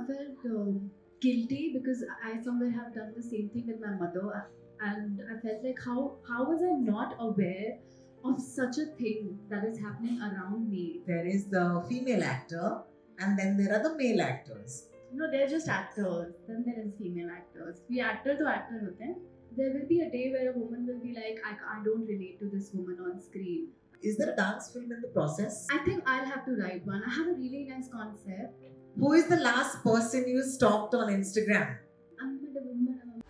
I felt guilty because I somewhere have done the same thing with my mother, and I felt like how was I not aware of such a thing that is happening around me? There is the female actor, and then there are the male actors. No, they're just actors. Then there is female actors. We actor to actor होते हैं. There will be a day where a woman will be like, I don't relate to this woman on screen. Is there a dance film in the process? I think I'll have to write one. I have a really nice concept. Who is the last person you stalked on Instagram? I'm a woman.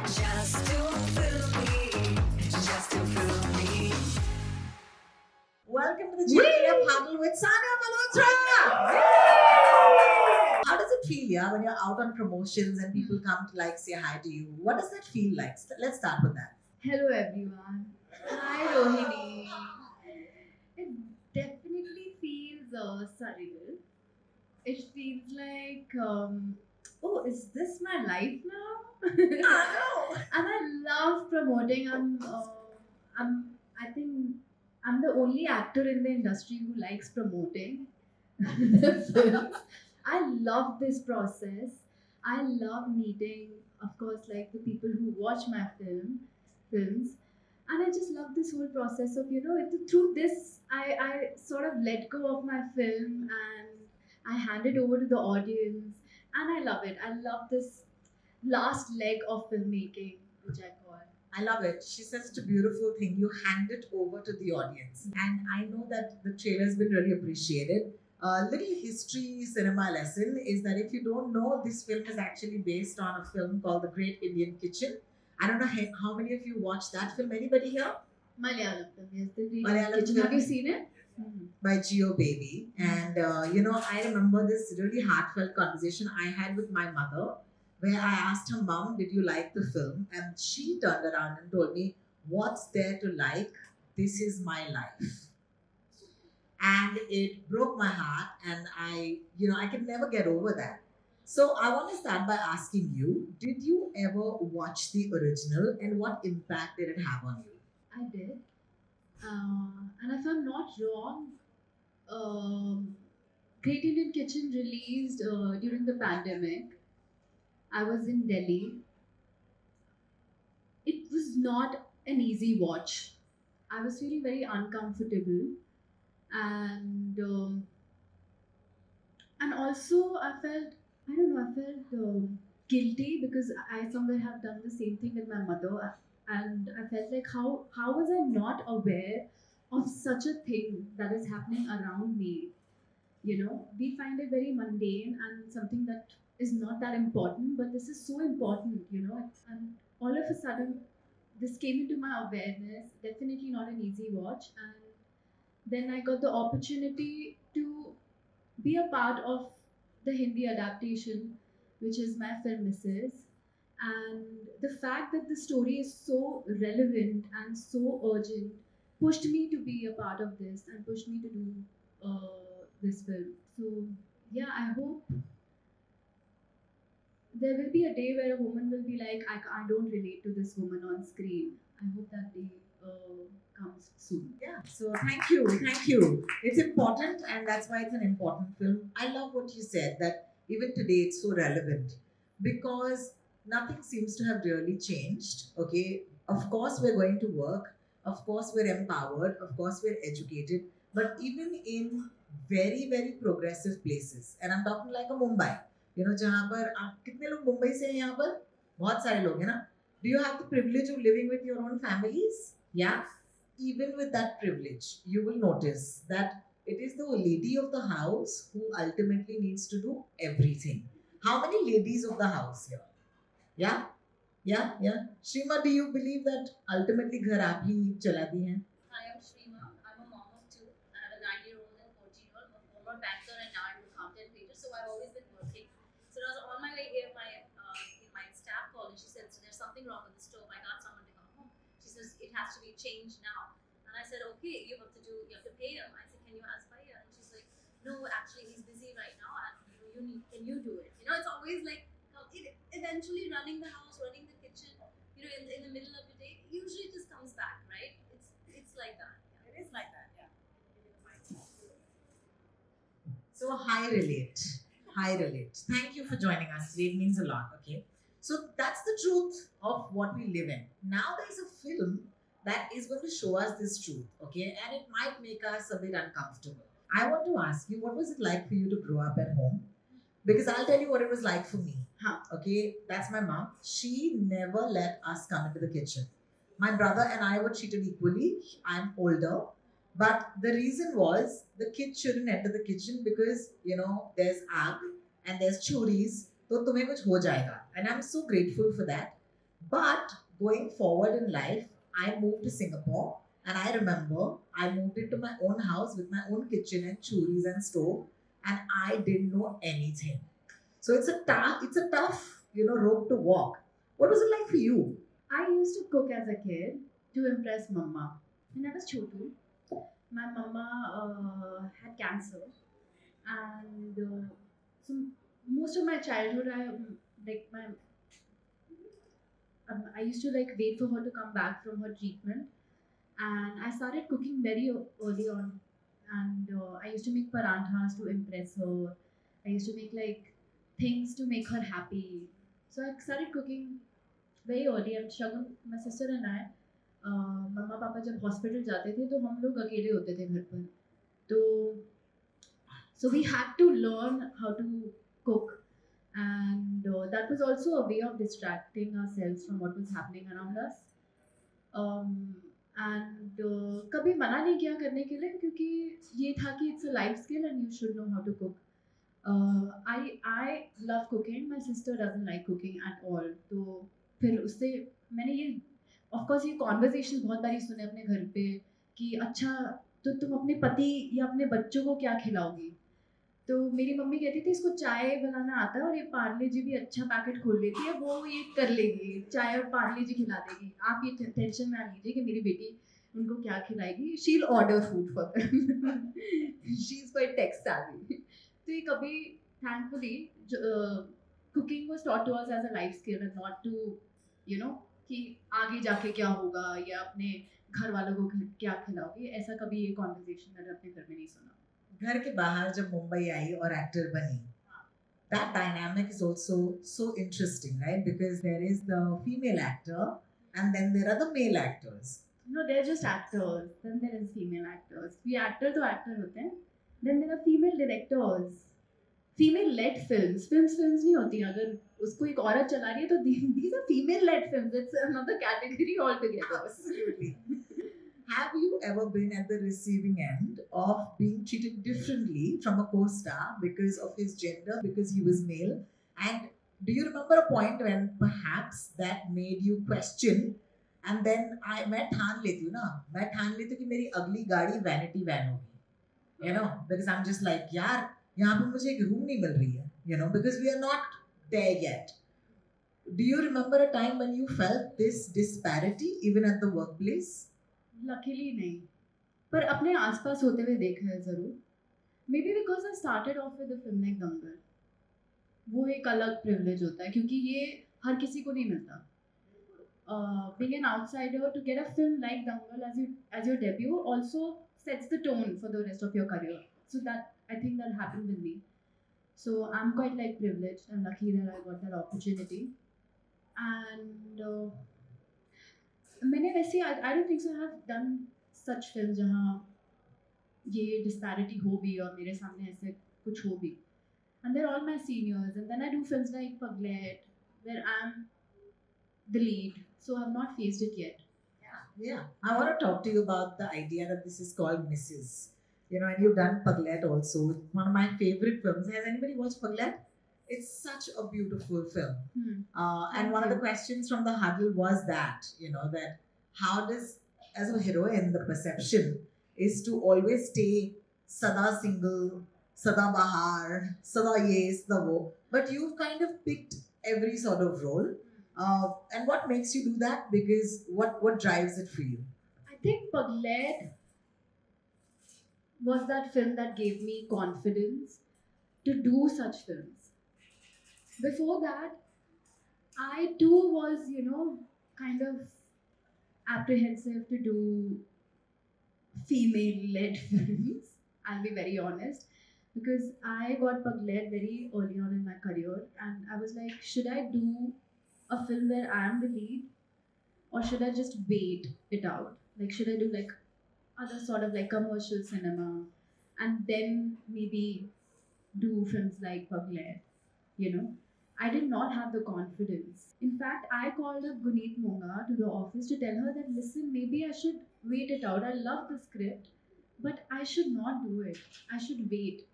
Just to fill me, just to fill me. Welcome to the GTF Huddle with Sanya Malhotra! How does it feel, yeah, when you're out on promotions and people come to like say hi to you? What does that feel like? Let's start with that. Hello everyone. Hi Rohini. It definitely feels surreal. It feels like, oh, is this my life now? And I love promoting. I think I'm the only actor in the industry who likes promoting films. I love this process. I love meeting, of course, like the people who watch my films, and I just love this whole process of through this I sort of let go of my film and I hand it over to the audience, and I love it. I love this last leg of filmmaking, which I call. I love it. She says such a beautiful thing. You hand it over to the audience. And I know that the trailer has been really appreciated. A little history cinema lesson is that if you don't know, this film is actually based on a film called The Great Indian Kitchen. I don't know how many of you watched that film. Anybody here? Malayalam film, yes, the Great Malayalam Kitchen. film. Have you seen it? By Geo Baby. And, I remember this really heartfelt conversation I had with my mother where I asked her, Mom, did you like the film? And she turned around and told me, what's there to like? This is my life. And it broke my heart, and I could never get over that. So I want to start by asking you, did you ever watch the original and what impact did it have on you? I did. And if I'm not wrong, Great Indian Kitchen released during the pandemic. I was in Delhi. It was not an easy watch. I was feeling very uncomfortable, and also I felt guilty because I somewhere have done the same thing with my mother, and I felt like how was I not aware of such a thing that is happening around me? We find it very mundane and something that is not that important, but this is so important, and all of a sudden this came into my awareness. Definitely not an easy watch, and then I got the opportunity to be a part of the Hindi adaptation, which is my film Mrs. And the fact that the story is so relevant and so urgent pushed me to be a part of this and pushed me to do this film. So, yeah, I hope there will be a day where a woman will be like, I don't relate to this woman on screen. I hope that day comes soon. Yeah, so thank you. It's important, and that's why it's an important film. I love what you said, that even today it's so relevant because nothing seems to have really changed. Okay, of course we're going to work, of course we're empowered, of course we're educated, but even in very very progressive places, and I'm talking like a Mumbai, जहाँ पर आप कितने लोग मुंबई से हैं यहाँ पर बहुत सारे लोग हैं ना. Do you have the privilege of living with your own families? Yeah. Even with that privilege, you will notice that it is the lady of the house who ultimately needs to do everything. How many ladies of the house here? Yeah? Yeah. Shrima, do you believe that ultimately घर आप ही चलाती हैं? Hi, I'm Shrima. I'm a mom of two. I have a 9-year-old and a 14-year-old. I'm a former banker and now I'm a content creator. So I've always been working. So I was on my way here, my staff called and she said, so there's something wrong with the stove. I got someone to come home. She says, it has to be changed now. And I said, okay, you have to pay him. I said, can you ask Bhaiya? And she's like, no, actually he's busy right now and can you do it? It's always like, eventually running the house, running the kitchen, in the middle of the day, usually just comes back, right? It's like that. Yeah. It is like that, yeah. So I relate. I relate. Thank you for joining us today. It means a lot. Okay. So that's the truth of what we live in. Now there's a film that is going to show us this truth. Okay. And it might make us a bit uncomfortable. I want to ask you, what was it like for you to grow up at home? Because I'll tell you what it was like for me. Huh. Okay. That's my mom. She never let us come into the kitchen. My brother and I were treated equally. I'm older. But the reason was the kids shouldn't enter the kitchen because, there's aag and there's churis. So tumhe kuch ho jayega. And I'm so grateful for that. But going forward in life, I moved to Singapore and I remember I moved into my own house with my own kitchen and churis and stove and I didn't know anything. So it's a tough, rope to walk. What was it like for you? I used to cook as a kid to impress mama. When I was chotu, my mama had cancer, and so most of my childhood, I used to like wait for her to come back from her treatment, and I started cooking very early on, and I used to make paranthas to impress her. I used to make like things to make her happy. So I started cooking very early, and Shagun, my sister and I, मम्मा पापा जब hospital जाते थे तो हम लोग अकेले होते थे घर पर, तो so we had to learn how to cook, and that was also a way of distracting ourselves from what was happening around us. And कभी मना नहीं किया करने के लिए, क्योंकि ये था कि it's a life skill and you should know how to cook. I love cooking, my sister doesn't like cooking at all. तो फिर उससे मैंने ये ऑफकोर्स ये कॉन्वर्जेशन बहुत बारी सुने अपने घर पे कि अच्छा तो तुम अपने पति या अपने बच्चों को क्या खिलाओगी. तो मेरी मम्मी कहती थी इसको चाय बनाना आता है और ये पार्ले जी भी अच्छा पैकेट खोल लेती है, वो ये कर लेगी, चाय और पार्ले जी खिला देगी. आप ये टेंशन में आ लीजिए कि मेरी बेटी उनको क्या खिलाएगी. She will order food for them. She is quite tech savvy. तो ये कभी thankfully cooking was taught to us as a life skill and not to कि आगे जाके क्या होगा या अपने घर वालों को क्या खिलाओगे. ऐसा कभी ये कॉन्वर्जेशन मैंने अपने घर में नहीं सुना. घर के बाहर जब मुंबई आई और एक्टर बनी, that dynamic is also so interesting, right? Because there is the female actor and then there are the male actors. No, they're just actors. Then there is female actors. We actor तो actor होते हैं. Then there are female directors. Female led films. Films नहीं होती हैं. अगर उसको एक औरत चला रही है तो these are female led films. It's another category altogether. Absolutely. Have you ever been at the receiving end of being treated differently from a co-star because of his gender, because he was male? And do you remember a point when perhaps that made you question? And then मैं ठान लेती हूँ ना, मैं ठान लेती हूँ कि मेरी अगली गाड़ी वैनिटी वैन होगी, because I'm just like यार यहाँ पे मुझे एक रूम नहीं मिल रही है, because we are not there yet. Do you remember a time when you felt this disparity even at the workplace? Luckily नहीं, पर अपने आसपास होते हुए देखा है ज़रूर. Maybe because I started off with a film like Dangal. वो एक अलग प्रिविलेज होता है क्योंकि ये हर किसी को नहीं मिलता. Being an outsider to get a film like Dangal as your debut also sets the tone for the rest of your career. So that I think that happened with me. So I'm quite like privileged and lucky that I got that opportunity. And मैंने वैसे I don't think so I have done such film जहाँ ये disparity हो भी और मेरे सामने ऐसे कुछ हो भी. And there all my seniors and then I do films like Pagglait where I am the lead. So I have not faced it yet. Yeah, I want to talk to you about the idea that this is called Mrs. And you've done Paglet also, one of my favorite films. Has anybody watched Paglet? It's such a beautiful film. And one of the questions from the huddle was that, that how does, as a heroine, the perception is to always stay sada single, sada bahar, sada yes, the wo. But you've kind of picked every sort of role. And what makes you do that? Because what drives it for you? I think Paglet was that film that gave me confidence to do such films. Before that, I too was, kind of apprehensive to do female-led films. I'll be very honest. because I got puggled very early on in my career, and I was like, should I do a film where I am the lead, or should I just wait it out? Like, should I do like other sort of like commercial cinema, and then maybe do films like Puggled? You know, I did not have the confidence. In fact, I called up Guneet Monga to the office to tell her that, listen, maybe I should wait it out. I love the script, but I should not do it. I should wait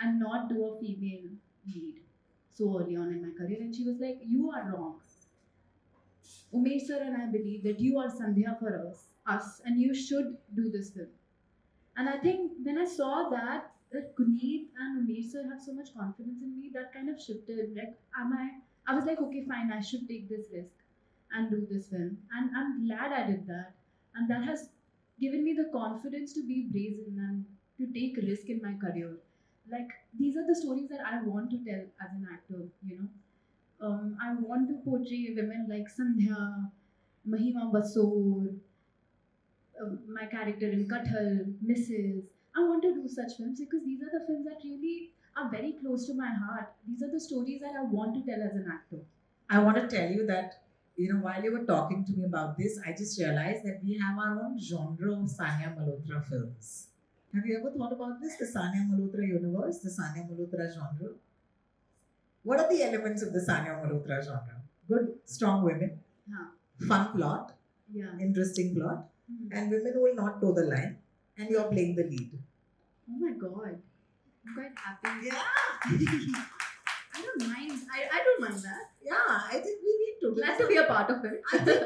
and not do a female lead so early on in my career. And she was like, you are wrong. Umesh sir and I believe that you are Sandhya for us, and you should do this film. And I think when I saw that Guneet and Umesh sir have so much confidence in me, that kind of shifted. Like, I was like, okay, fine, I should take this risk and do this film. And I'm glad I did that. And that has given me the confidence to be brazen and to take risk in my career. Like, these are the stories that I want to tell as an actor. I want to portray women like Sandhya, Mahima Basur, my character in Kathal, Mrs. I want to do such films because these are the films that really are very close to my heart. These are the stories that I want to tell as an actor. I want to tell you that, while you were talking to me about this, I just realized that we have our own genre of Sanya Malhotra films. Have you ever thought about this? The Sanya Malhotra universe, the Sanya Malhotra genre? What are the elements of the Sanya Malhotra genre? Good, strong women, Huh. fun plot, Yeah. interesting plot, Mhm. and women who will not toe the line, and you're playing the lead. Oh my god. I'm quite happy. Yeah, I don't mind. I don't mind that. yeah, I think we need to. Glad to be a part of it. I think,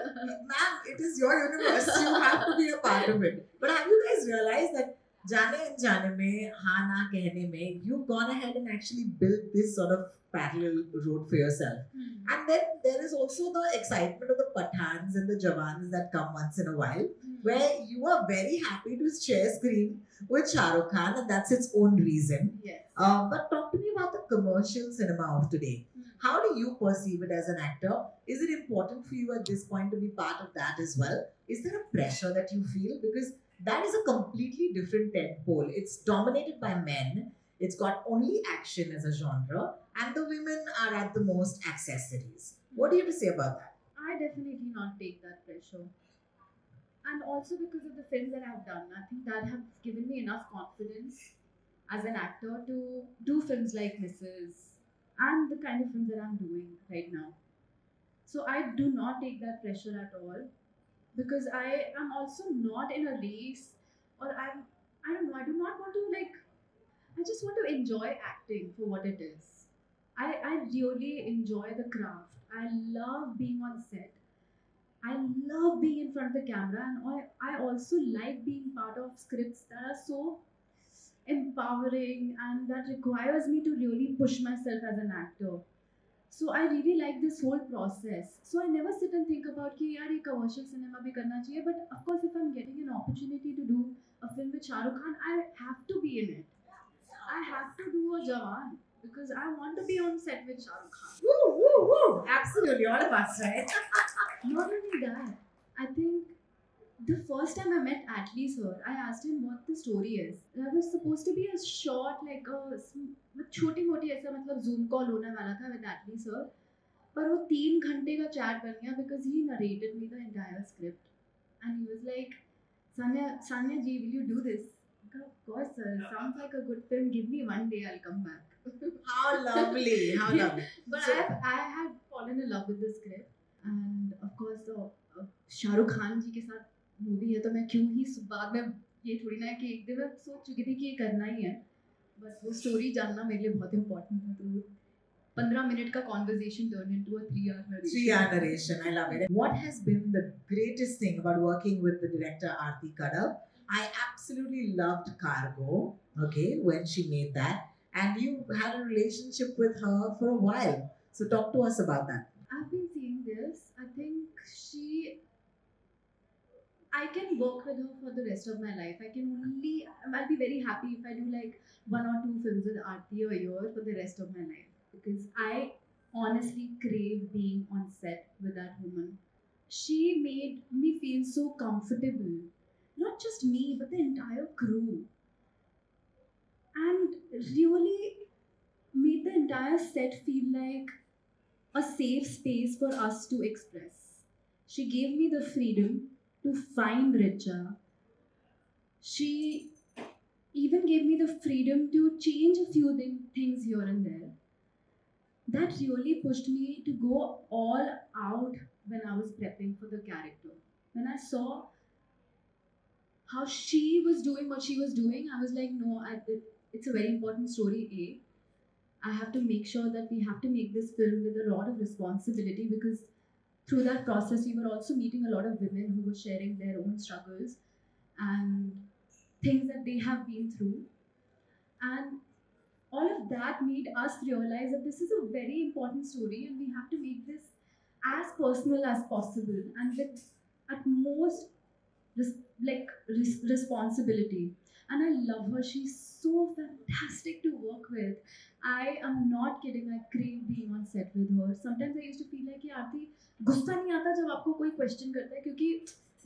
ma'am, it is your universe. You have to be a part of it. But have you guys realized that Jane and Jane mein, haan na kehne mein, you've gone ahead and actually built this sort of parallel road for yourself. Hmm. And then there is also the excitement of the Pathans and the Jawans that come once in a while, where you are very happy to share screen with Shah Rukh Khan, and that's its own reason. Yes. But talk to me about the commercial cinema of today. How do you perceive it as an actor? Is it important for you at this point to be part of that as well? Is there a pressure that you feel? Because that is a completely different tent pole. It's dominated by men. It's got only action as a genre, and the women are at the most accessories. What do you have to say about that? I definitely not take that pressure. And also because of the films that I've done, I think that has given me enough confidence as an actor to do films like Mrs. and the kind of films that I'm doing right now. So I do not take that pressure at all because I am also not in a race, or I don't know, I do not want to like, I just want to enjoy acting for what it is. I really enjoy the craft. I love being on set. I love being in front of the camera, and I also like being part of scripts that are so empowering and that requires me to really push myself as an actor. So I really like this whole process. So I never sit and think about कि यार ये commercial cinema भी करना चाहिए. But of course, if I'm getting an opportunity to do a film with Shah Rukh Khan, I have to be in it. I have to do a Jawan because I want to be on set with Shah Rukh Khan. Woo, woo, woo. Absolutely, all of us, right? Not only that, I think the first time I met Atlee sir, I asked him what the story is. That was supposed to be a short, like a छोटी मोटी ऐसा मतलब Zoom call होने वाला था with Atlee sir. पर वो 3 घंटे का chat बन गया because he narrated me the entire script. And he was like, Sanya ji, will you do this? I go, of course, sir. Sounds like a good film. Give me one day, I'll come back. How lovely, how lovely. But So- I had fallen in love with the script. And of course, Shahrukh Khan जी के साथ movie है तो मैं क्यों ही बाद में ये थोड़ी ना है कि एक दिन मैं सोच चुकी थी कि ये करना ही है, बट वो स्टोरी जानना मेरे लिए बहुत इंपॉर्टेंट था, तो 15 मिनट का conversation turn into a 3 hour narration. 3 hour narration, I love it. What has been the greatest thing about working with the director Arati Kadav? I absolutely loved Cargo, okay, when she made that. And you had a relationship with her for a while. So talk to us about that. I've been seeing this. I think I can work with her for the rest of my life. I'll be very happy if I do like 1 or 2 films with Aarti a year for the rest of my life. Because I honestly crave being on set with that woman. She made me feel so comfortable. Not just me, but the entire crew. and really made the entire set feel like a safe space for us to express. She gave me the freedom to find Richa. She even gave me the freedom to change a few things here and there. That really pushed me to go all out when I was prepping for the character. When I saw how she was doing what she was doing, I was like, no, it's a very important story. I have to make sure that we have to make this film with a lot of responsibility because through that process, we were also meeting a lot of women who were sharing their own struggles and things that they have been through. And all of that made us realize that this is a very important story and we have to make this as personal as possible and with at most responsibility. And I love her. She's so fantastic to work with. I am not kidding. I crave being on set with her. Sometimes I used to feel like कि आरती गुस्सा नहीं आता जब आपको कोई question करता है क्योंकि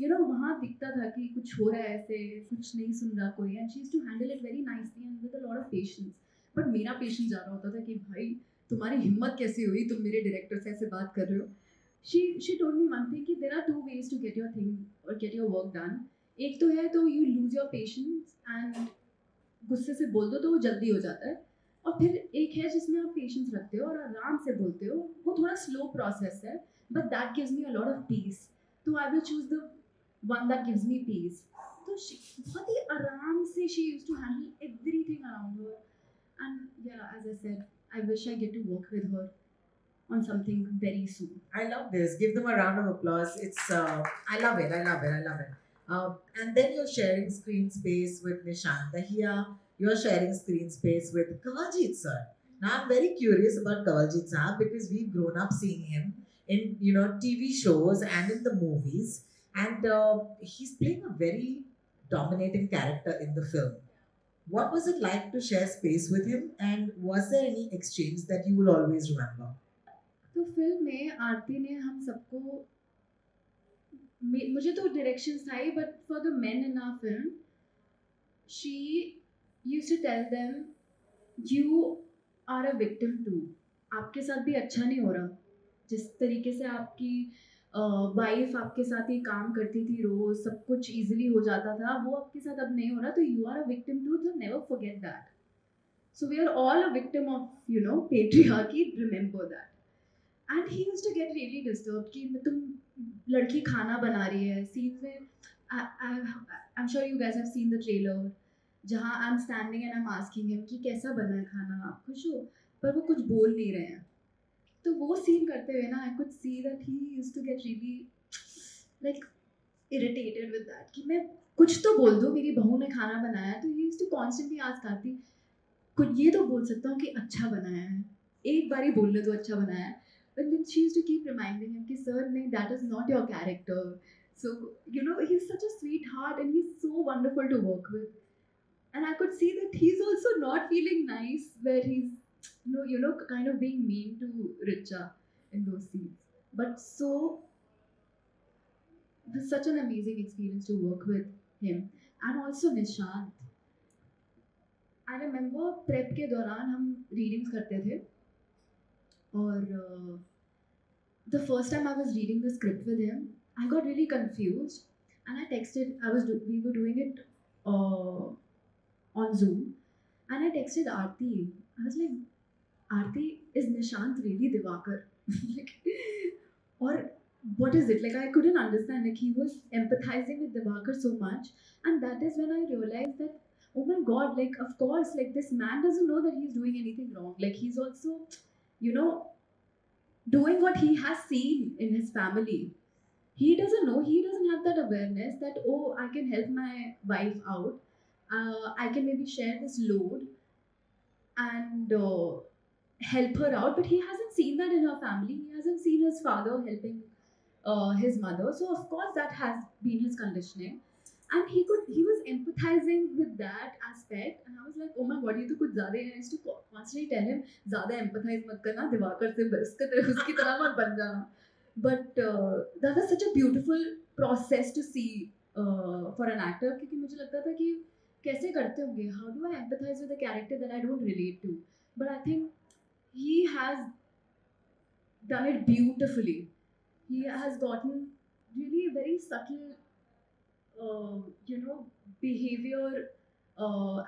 वहाँ दिखता था कि कुछ हो रहा है ऐसे कुछ नहीं सुन रहा कोई and she used to handle it very nicely and with a lot of patience but मेरा पेशेंस जा रहा होता था कि भाई तुम्हारी हिम्मत कैसे हुई तुम मेरे डायरेक्टर से ऐसे बात कर रहे हो she told me one thing कि there are two ways to get your thing or get your work done. एक तो है तो you lose your patience and गुस्से से बोल दो तो वो जल्दी हो जाता है और फिर एक है जिसमें आप पेशेंस रखते हो और आराम से बोलते हो वो थोड़ा स्लो प्रोसेस है but that gives me a lot of peace तो I will choose the one that gives me peace तो बहुत ही आराम से she used to handle everything around her and yeah as I said I wish I get to work with her on something very soon. I love this. Give them a round of applause. It's I love it. I love it. I love it. And then you're sharing screen space with Nishant. Here you're sharing screen space with Kanwaljit sir. Now I'm very curious about Kanwaljit sir because we've grown up seeing him in TV shows and in the movies, and he's playing a very dominating character in the film. What was it like to share space with him, and was there any exchange that you will always remember? तो film में आरती ने हम सबको मुझे तो directions था ही but for the men in our film she used to tell them you are a victim too आपके साथ भी अच्छा नहीं हो रहा जिस तरीके से आपकी वाइफ आपके साथ ही काम करती थी रोज सब कुछ इजीली हो जाता था वो आपके साथ अब नहीं हो रहा तो you are a victim too तो never forget that so we are all a victim of patriarchy remember that and he used to get really disturb कि तुम लड़की खाना बना रही है सीन्स में I am sure you guys have seen the trailer जहाँ I am standing and I am asking him कि कैसा बना है खाना आप खुश हो पर वो कुछ बोल नहीं रहे हैं तो वो सीन करते हुए ना I could see that he used to get really like irritated with that कि मैं कुछ तो बोल दूँ मेरी बहू ने खाना बनाया तो he used to constantly ask Aarti कुछ ये तो बोल सकता हूँ कि अच्छा बनाया है एक बार ही बोल ले तो अच्छा बनाया है but then she used to keep reminding him कि sir नहीं that is not your character so he's such a sweetheart and he's so wonderful to work with and I could see that he's also not feeling nice where he's kind of being mean to Richa in those scenes but so it was such an amazing experience to work with him and also Nishant I remember prep के दौरान हम readings करते थे और the first time I was reading the script with him, I got really confused, and I texted. We were doing it on Zoom, and I texted Aarti. I was like, Aarti, is Nishant really Divakar? like, or what is it? Like I couldn't understand. Like he was empathizing with Divakar so much, and that is when I realized that. Oh my God! Like of course, like this man doesn't know that he's doing anything wrong. Like he's also, doing what he has seen in his family. He doesn't know, he doesn't have that awareness that, oh, I can help my wife out. I can maybe share this load and help her out. But he hasn't seen that in her family. He hasn't seen his father helping his mother. So, of course, that has been his conditioning. And he was empathizing with that aspect, and I was like, oh my God, ये तो कुछ ज़्यादा है. I used to constantly tell him, ज़्यादा empathize मत करना, दिवाकर से उसकी तरह मत बन जाना. But that was such a beautiful process to see for an actor, क्योंकि मुझे लगता था कि कैसे करते होंगे, how do I empathize with a character that I don't relate to? But I think he has done it beautifully. He has gotten really very subtle, behavior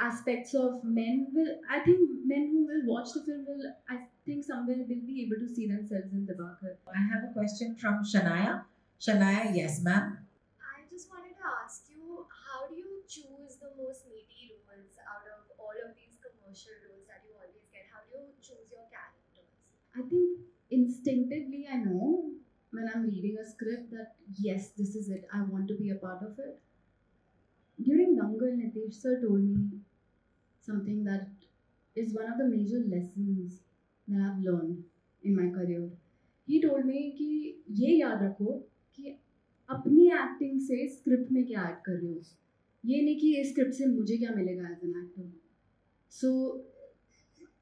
aspects of men. Will I think men who will watch the film will, I think somewhere will be able to see themselves in Dibakar. I have a question from Shania. Shania, yes, ma'am. I just wanted to ask you, how do you choose the most meaty roles out of all of these commercial roles that you always get? How do you choose your characters? I think instinctively I know when I'm reading a script that yes, this is it. I want to be a part of it. During Dangal, Nitish sir told me something that is one of the major lessons that I've learned in my career. He told me कि ये याद रखो कि अपनी acting से script में क्या add कर रहे हो, ये नहीं कि इस स्क्रिप्ट से मुझे क्या मिलेगा as an actor. So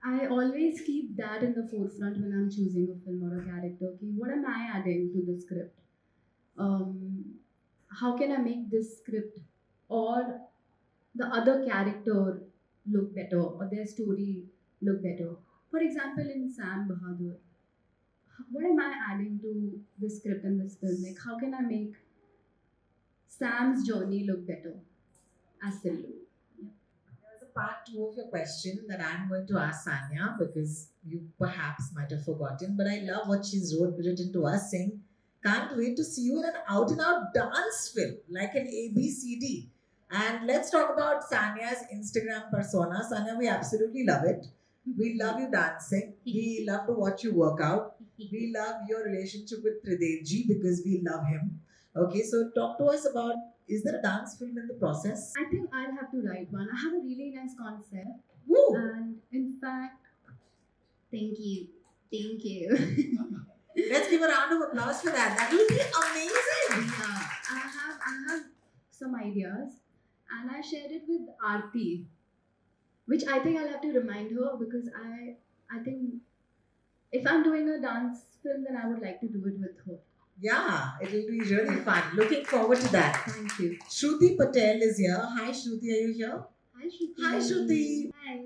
I always keep that in the forefront when I'm choosing a film or a character. Okay, what am I adding to the script? How can I make this script or the other character look better or their story look better? For example, in Sam Bahadur, what am I adding to the script in this film? Like, how can I make Sam's journey look better as Sillu? There's a part two of your question that I'm going to ask Sanya because you perhaps might have forgotten, but I love what she's written to us saying, can't wait to see you in an out and out dance film like an ABCD. And let's talk about Sanya's Instagram persona. Sanya, we absolutely love it. We love you dancing. We love to watch you work out. We love your relationship with Tridevji because we love him. Okay, so talk to us about, is there a dance film in the process? I think I'll have to write one. I have a really nice concept, Woo! and in fact, thank you, thank you. Let's give a round of applause for that. That will be amazing. Yeah, I have some ideas, and I shared it with Arati, which I think I'll have to remind her because I think if I'm doing a dance film, then I would like to do it with her. Yeah, it will be really fun. Looking forward to that. Thank you. Shruti Patel is here. Hi, Shruti, are you here? Hi, Shruti. Hi, Shruti. Hi.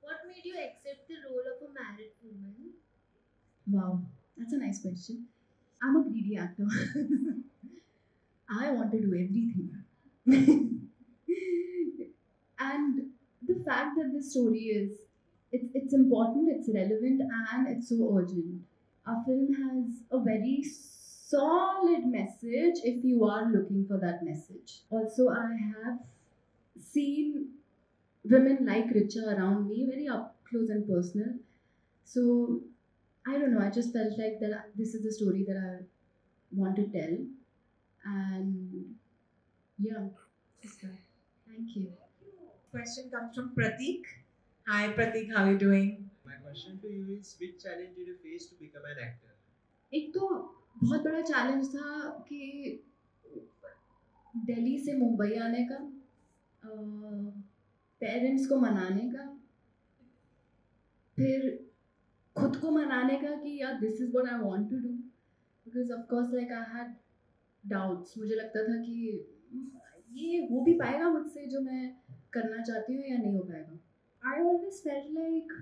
What made you accept the role of a married woman? Wow, that's a nice question. I'm a greedy actor. I want to do everything. And the fact that this story is, it's important, it's relevant, and it's so urgent. Our film has a very solid message if you are looking for that message. Also, I have seen women like Richa around me very up close and personal. So I don't know, I just felt like that this is the story that I want to tell. And yeah, just that. Thank you. Question comes from Pratik. Hi, Pratik, how are you doing? My question to you is, which challenge did you face to become an actor? एक तो बहुत बड़ा challenge था कि दिल्ली से मुंबई आने का, parents को मनाने का, फिर खुद को मनाने का कि यार this is what I want to do, because of course like I had doubts. मुझे लगता था कि ये हो भी पाएगा मुझसे जो मैं करना चाहती हूँ या नहीं हो पाएगा. आई ऑलवेज फेल्ट लाइक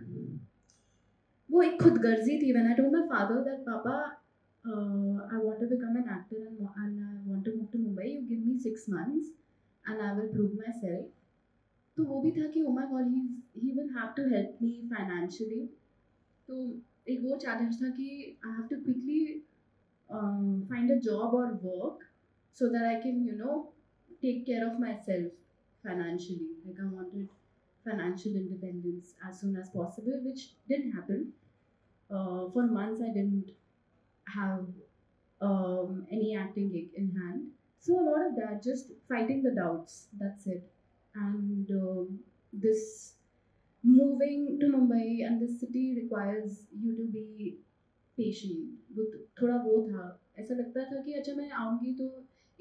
वो एक खुदगर्जी थी. When I told my father that पापा I want to become an actor and I want to move to Mumbai, you give me 6 months and I will prove myself. तो वो भी था कि oh my god, he will have to help me financially. तो एक वो challenge था कि I have to quickly find a job or work so that I can take care of myself financially. Like I wanted financial independence as soon as possible, which didn't happen. For months I didn't have any acting gig in hand. So a lot of that, just fighting the doubts, that's it. And this moving to Mumbai and this city requires you to be patient. वो थोड़ा वो था, ऐसा लगता था कि अच्छा मैं आऊँगी तो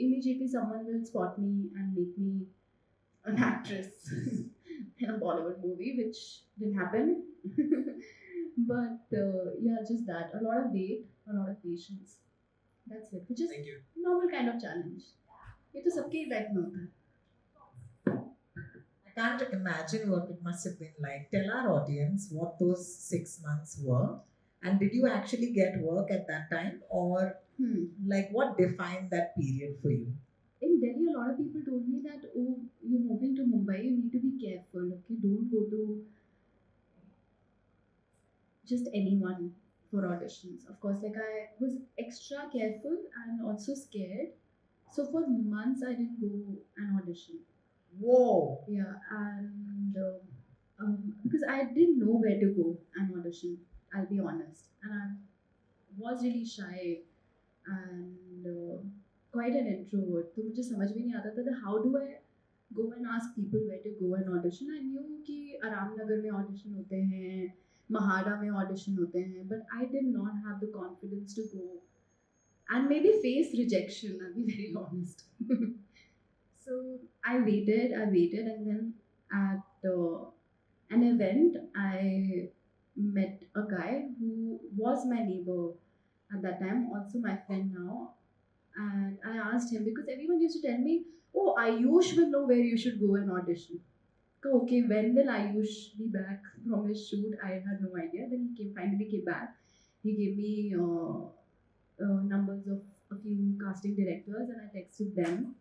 immediately someone will spot me and make me an actress in a Bollywood movie, which didn't happen. But yeah, just that. A lot of wait, a lot of patience. That's it. Which is Thank you. normal kind of challenge. ये तो सबके life में होता है. I Can't imagine what it must have been like. Tell our audience what those 6 months were. And did you actually get work at that time? Or like what defined that period for you? In Delhi, a lot of people told me that, oh, you're moving to Mumbai, you need to be careful, okay? Don't go to just anyone for auditions. Of course, like I was extra careful and also scared. So for months, I didn't go and audition. Whoa. Yeah, and because I didn't know where to go and audition, I'll be honest. And I was really shy and quite an introvert. तो मुझे समझ में नहीं आता था that how do I go and ask people where to go and audition. I knew कि आराम नगर में audition होते हैं, महाड़ा में audition होते हैं, but I did not have the confidence to go and maybe face rejection. I'll be very honest. So I waited, and then at an event, I met a guy who was my neighbor at that time, also my friend now. And I asked him because everyone used to tell me, "Oh, Ayush will know where you should go and audition." Okay, when will Ayush be back from his shoot? I had no idea. Then he finally came back. He gave me numbers of a few casting directors, and I texted them.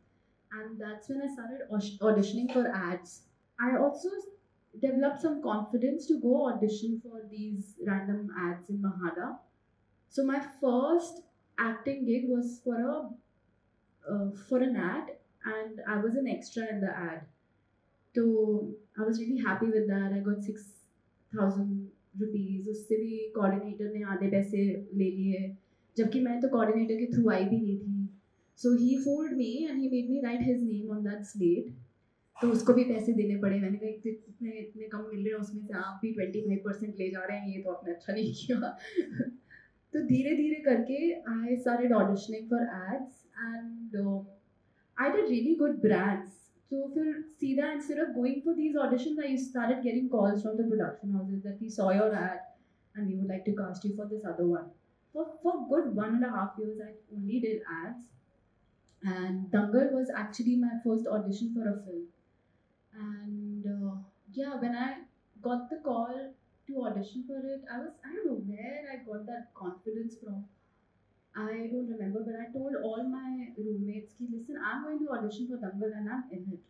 And that's when I started auditioning for ads. I also developed some confidence to go audition for these random ads in Mahada. So my first acting gig was for an ad, and I was an extra in the ad. So I was really happy with that. I got 6,000 rupees. उससे भी coordinator ने आधे पैसे ले लिए, जबकि मैं तो coordinator के through आई भी नहीं थी. So he fooled me and he made me write his name on that slate. तो उसको भी पैसे देने पड़े. मैंने कहा इतने इतने कम मिल रहे हैं, उसमें से आप भी 25% ले जा रहे हैं, ये तो आपने अच्छा नहीं किया. तो धीरे धीरे करके I started auditioning for ads and I did really good brands. So फिर सीधा instead of going for these auditions, I started getting calls from the production houses that we saw your ad and we would like to cast you for this other one. For good 1.5 years, I only did ads. And Dangal was actually my first audition for a film. And yeah, when I got the call to audition for it, I don't know where I got that confidence from. I don't remember, but I told all my roommates, ki, listen, I'm going to audition for Dangal and I'm in it.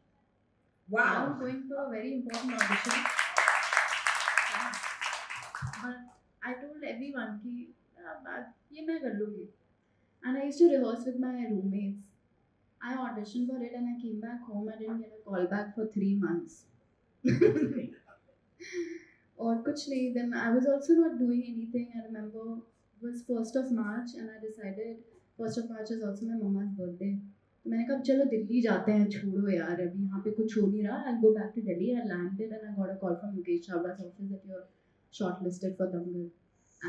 Wow. I'm going for a very important audition. But I told everyone, ki, ye main kar lungi. And I used to rehearse with my roommates. I auditioned for it and I came back home. I didn't get a call back for 3 months. Or kuch nahi. Then I was also not doing anything. I remember it was 1st of March and I decided 1st of March is also my mama's birthday. तो मैंने कहा चलो दिल्ली जाते हैं, छोड़ो यार अभी यहाँ पे कुछ हो नहीं रहा. I'll go back to Delhi. I landed and I got a call from Mukesh Chawla's office that you're shortlisted for Dangal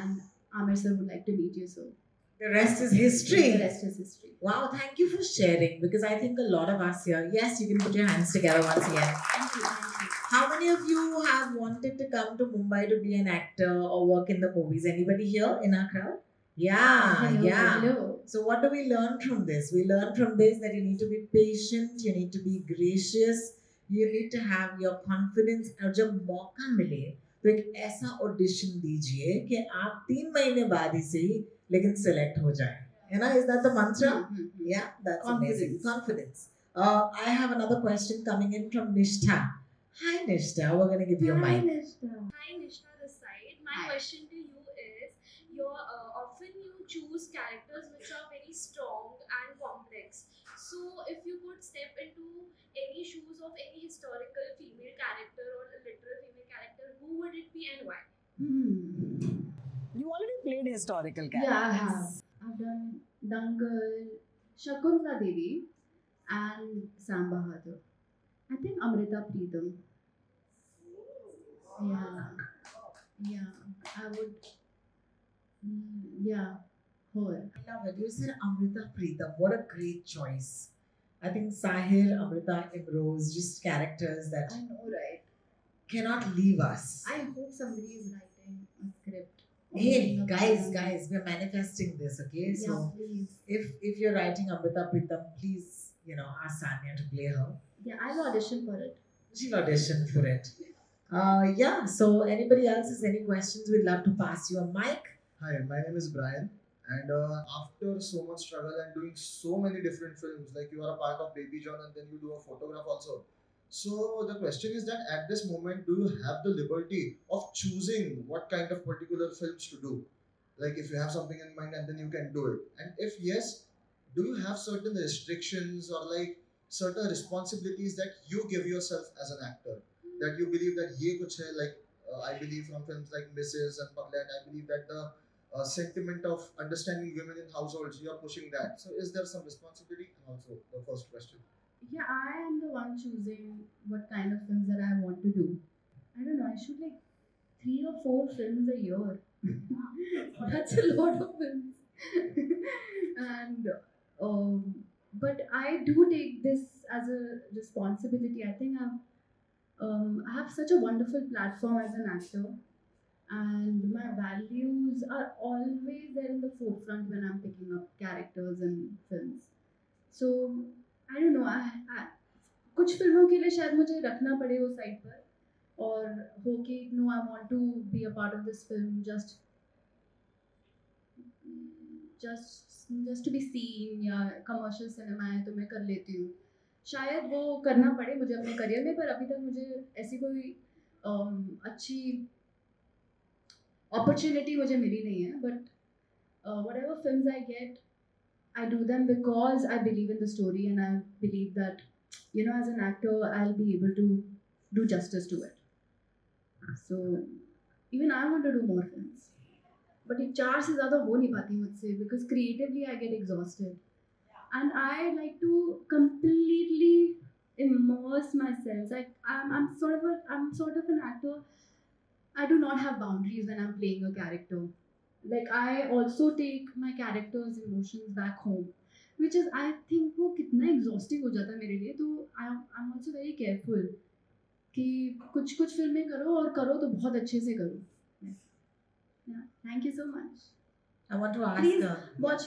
and Amir sir would like to meet you. So The rest is history. the rest is history. Wow, thank you for sharing because I think a lot of us here, yes, you can put your hands together once again. Thank you, thank you. How many of you have wanted to come to Mumbai to be an actor or work in the movies? Anybody here in our crowd? Yeah, Hello, yeah. hello. So what do we learn from this? We learn from this that you need to be patient, you need to be gracious, you need to have your confidence. और जब मौका मिले तो एक ऐसा audition दीजिए कि आप 3 महीने बाद ही से ही लेकिन select हो जाए. You know, is that the mantra? Yeah, that's amazing. Confidence. I have another question coming in from Nishtha. Hi Nishtha, we're going to give you a mic. Hi Nishna this side. My Hi. question to you is, often you choose characters which are very strong and complex. So if you could step into any shoes of any historical female character or a literal female character, who would it be and why? You already played historical Yeah, I have. I've done Dangal, Shakuntala Devi, and Sam Bahadur. I think Amrita Preetham. Yeah, I would. Yeah, her. I love it. You said Amrita Preetham. What a great choice. I think Sahir, Amrita, Imrose, just characters that I know, right? cannot leave us. I hope somebody is writing a script. or Hey, making a guys, film. we're manifesting this, okay? Yeah, So please. if you're writing Amrita Preetham, please, ask Sanya to play her. Yeah, I'll audition for it. She'll audition for it. Yeah, so anybody else has any questions, we'd love to pass you a mic. Hi, my name is Brian, and after so much struggle and doing so many different films, like you are a part of Baby John and then you do a photograph also. So the question is that at this moment, do you have the liberty of choosing what kind of particular films to do? Like if you have something in mind and then you can do it. And if yes, do you have certain restrictions or like certain responsibilities that you give yourself as an actor? That you believe that ye kuch hai, like I believe from films like Mrs. and Paglat, I believe that the sentiment of understanding women in households, you are pushing that. So is there some responsibility? And also the first question. Yeah, I am the one choosing what kind of films that I want to do. I don't know, I shoot like 3 or 4 films a year. That's a lot of films. and but I do take this as a responsibility. I think I have such a wonderful platform as an actor, and my values are always there in the forefront when I'm picking up characters in films. So I don't know. I कुछ फिल्मों के लिए शायद मुझे रखना पड़े वो side पर और हो कि no I want to be a part of this film just to be seen या कमर्शियल सिनेमा है तो मैं कर लेती हूँ शायद वो करना पड़े मुझे अपने करियर में पर अभी तक मुझे ऐसी कोई अच्छी अपॉर्चुनिटी मुझे मिली नहीं है but whatever films I get I do them because I believe in the story and I believe that as an actor I'll be able to do justice to it so even I want to do more films but ये 4 से ज़्यादा हो नहीं पाती मुझसे because creatively I get exhausted and I like to completely immerse myself like I'm sort of an actor I do not have boundaries when I'm playing a character like I also take my character's emotions back home which is I think वो कितना exhausting हो जाता है मेरे लिए तो I'm also very careful कि कुछ कुछ फिल्में करो और करो तो बहुत अच्छे से करो yeah thank you so much I want to ask. please watch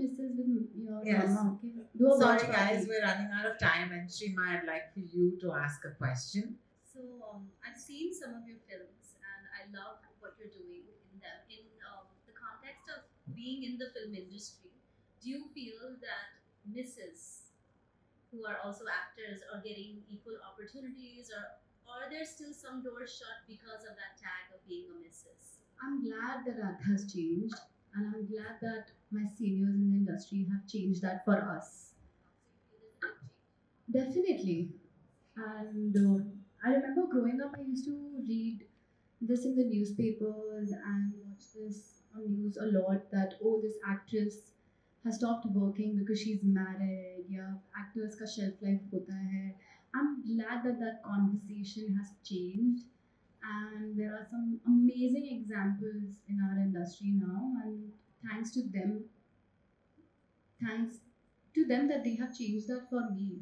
Mrs. with your Yes. mama okay do a watch Sorry, party. guys, we're running out of time, and Shima, I'd like for you to ask a question. So I've seen some of your films, and I love what you're doing in them. In the context of being in the film industry, do you feel that misses who are also actors are getting equal opportunities, or are there still some doors shut because of that tag of being a missus? I'm glad that has changed, and I'm glad that my seniors in the industry have changed that for us. Definitely. And I remember growing up, I used to read this in the newspapers and watch this on news a lot that, oh, this actress has stopped working because she's married. Yeah, actors ka shelf life hota hai. I'm glad that that conversation has changed and there are some amazing examples in our industry now and thanks to them thanks to them that they have changed that for me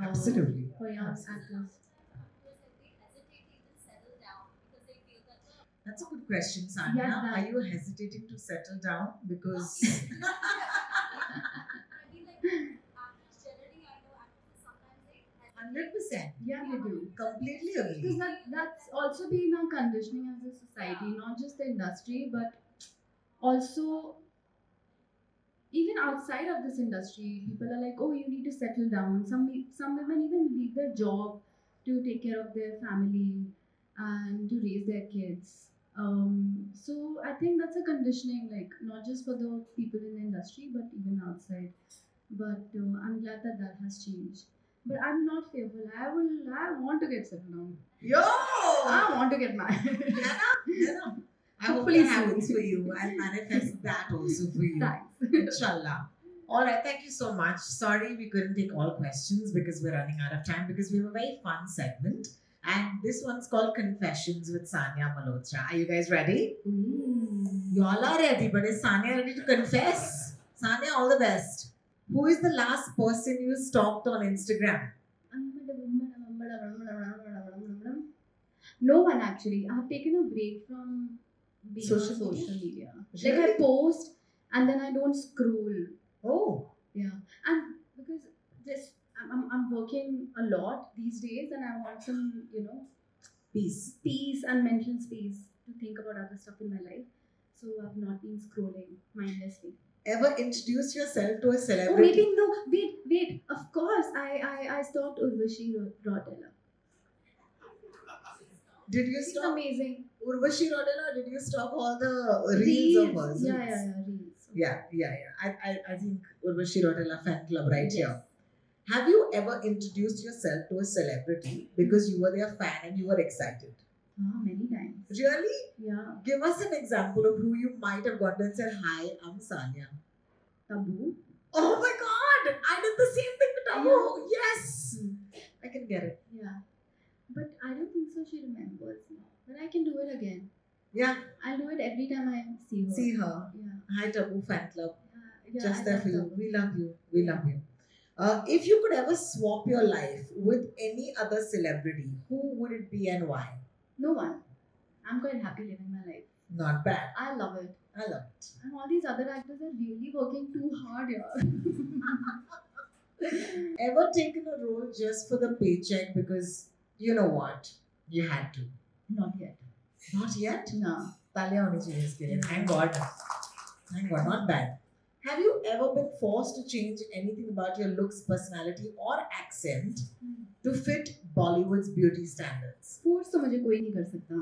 Absolutely. for young Absolutely. actors That's a good question, Sanya. Yeah, that- Are you hesitating to settle down? Because I mean, like, actors generally, I know actors sometimes they 100%. yeah they do Completely because agree. that's also been our conditioning as a society not just the industry but also even outside of this industry people are like oh you need to settle down some women even leave their job to take care of their family and to raise their kids so I think that's a conditioning like not just for the people in the industry but even outside but I'm glad that that has changed but I'm not fearful I want to get settled down Yo! I want to get married Nana, I hope Hopefully that happens soon. for you. I'll manifest that also for you. thanks Inshallah. All right, thank you so much. Sorry we couldn't take all questions because we're running out of time because we have a very fun segment. And this one's called Confessions with Sanya Malhotra. Are you guys ready? You all are ready, but is Sanya ready to confess? Sanya, all the best. Who is the last person you stalked on Instagram? No one actually. I have taken a break from being Social on social media. Really? Like I post and then I don't scroll. Oh, Yeah, and because this I'm working a lot these days, and I want some, Peace. peace and mental space to think about other stuff in my life. So I've not been scrolling mindlessly. Ever introduce yourself to a Oh, celebrity? maybe no. Wait. Of course, I stalked Urvashi Rotella. Did you She's stop amazing. Urvashi Rodela? Did you stop all the reels of hers? Yeah, reels. Yeah. I think Urvashi Rodela fan club right Yes. here. Have you ever introduced yourself to a celebrity because you were their fan and you were excited? Many times. Really? Yeah. Give us an example of who you might have gone to and said, "Hi, I'm Sanya." Taboo. Oh my god! I did the same thing to Tabu. Yes! I can get it. Yeah. But I don't think so she remembers me. But I can do it again. Yeah, I'll do it every time I see her. see her. Yeah. Hi, Tabu fan club. Yeah, Just I there love for you. Tabu. We love you. We love you. If you could ever swap your life with any other celebrity, who would it be and why? No one. I'm quite happy living my life. Not bad. I love it. I love it. And all these other actors are really working too hard here. Ever taken a role just for the paycheck because you know what? You had to. Not yet. Not yet? No. तालियां होनी चाहिए इसके लिए. Thank God. Thank God. Not bad. Have you ever been forced to change anything about your looks, personality, or accent to fit Bollywood's beauty standards? Force तो मुझे कोई नहीं कर सकता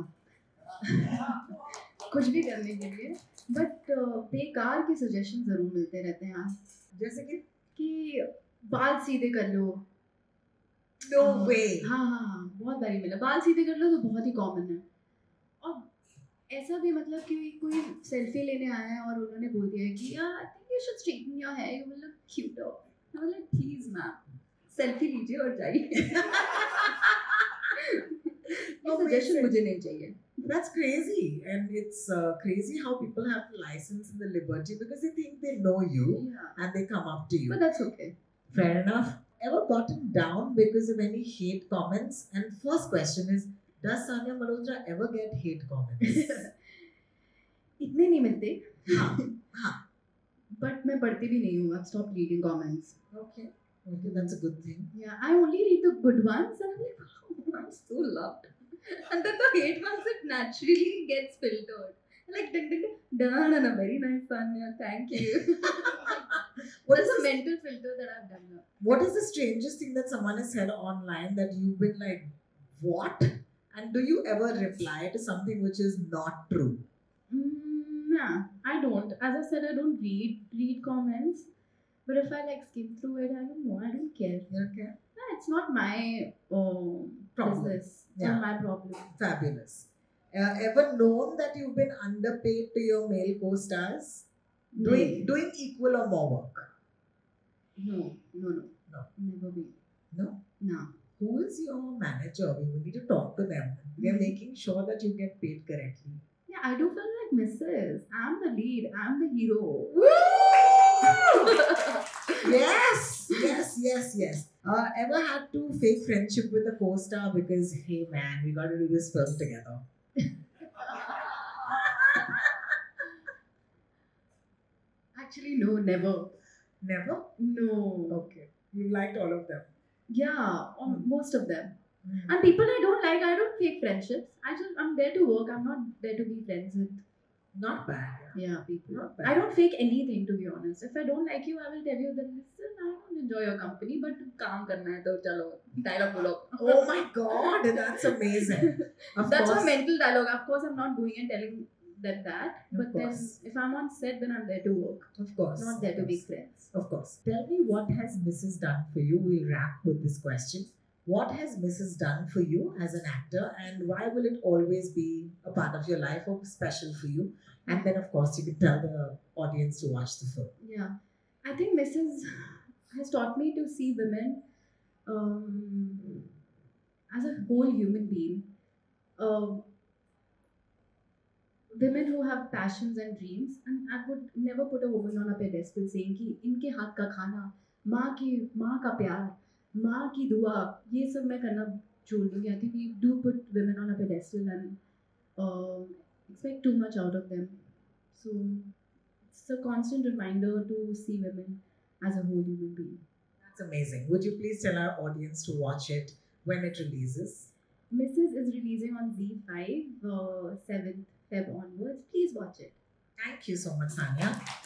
कुछ भी करने के लिए बट बेकार के सजेशन जरूर मिलते रहते हैं जैसे कि बाल सीधे कर लो. No way. हाँ बहुत बारी मिला. बाल सीधे कर लो तो बहुत ही कॉमन है. और ऐसा भी मतलब कि कोई सेल्फी लेने आया है और उन्होंने बोल दिया है कि यार I think you should straighten your hair, you will look cuter. I was like please ma'am selfie लीजिए और जाइए. ये सजेशन मुझे नहीं चाहिए. That's crazy, and it's crazy how people have the license and the liberty because they think they know you Yeah. and they come up to you. But that's okay. Fair enough. Ever gotten down because of any hate comments? And first question is, does Sanya Malhotra ever get hate comments? इतने नहीं मिलते. हाँ. But मैं पढ़ती भी नहीं हूँ. I've stopped reading comments. Okay, that's a good thing. Yeah, I only read the good ones and I'm like, wow, I'm so loved. And then the hate ones, it naturally gets filtered. Like, dun, very nice, Sanya, thank you. What There's is a this- mental filter that I've done now. What is the strangest thing that someone has said online that you've been like, what? And do you ever reply to something which is not true? Nah, I don't. As I said, I don't read comments. But if I like skim through it, I don't know. I don't care. Okay. Nah, it's not my Problem. business. It's Yeah. not my problem. Fabulous. Ever known that you've been underpaid to your male co-stars? Doing equal or more work? No. No. Never been. No? No. Who is your manager? We need to talk to them. We are making sure that you get paid correctly. Yeah, I do feel like Mrs. I'm the lead. I'm the hero. Yes. Ever had to fake friendship with a co-star because, hey man, we got to do this film together? Actually, no, never. Never? No. Okay. You liked all of them. Yeah, most of them. And people I don't fake friendships. I'm there to work. I'm not there to be friends with. Not bad. Yeah, people. Not bad. I don't fake anything, to be honest. If I don't like you, I will tell you that listen, I don't enjoy your company, but काम करना है तो चलो dialogue बोलो. Oh my god, that's amazing. Of That's course. my mental dialogue. Of course, I'm not going and telling them that. Of But then, course. if I'm on set, then I'm there to work, Of course. not there to Of be course. friends. Of course. Tell me, what has Mrs. done for you? We'll wrap with this question. What has Mrs. done for you as an actor, and why will it always be a part of your life or special for you? And then, of course, you can tell the audience to watch the film. Yeah, I think Mrs. has taught me to see women as a whole human being. Women who have passions and dreams, and I would never put a woman on a pedestal saying कि इनके हाथ का खाना, माँ का प्यार, माँ की दुआ, ये सब मैं करना छोड़ दूँगी. I think we do put women on a pedestal and expect too much out of them. So it's a constant reminder to see women as a whole human being. It's amazing. Would you please tell our audience to watch it when it releases? Mrs. is releasing on Z5 7th Feb onwards. Please watch it. Thank you so much, Sanya.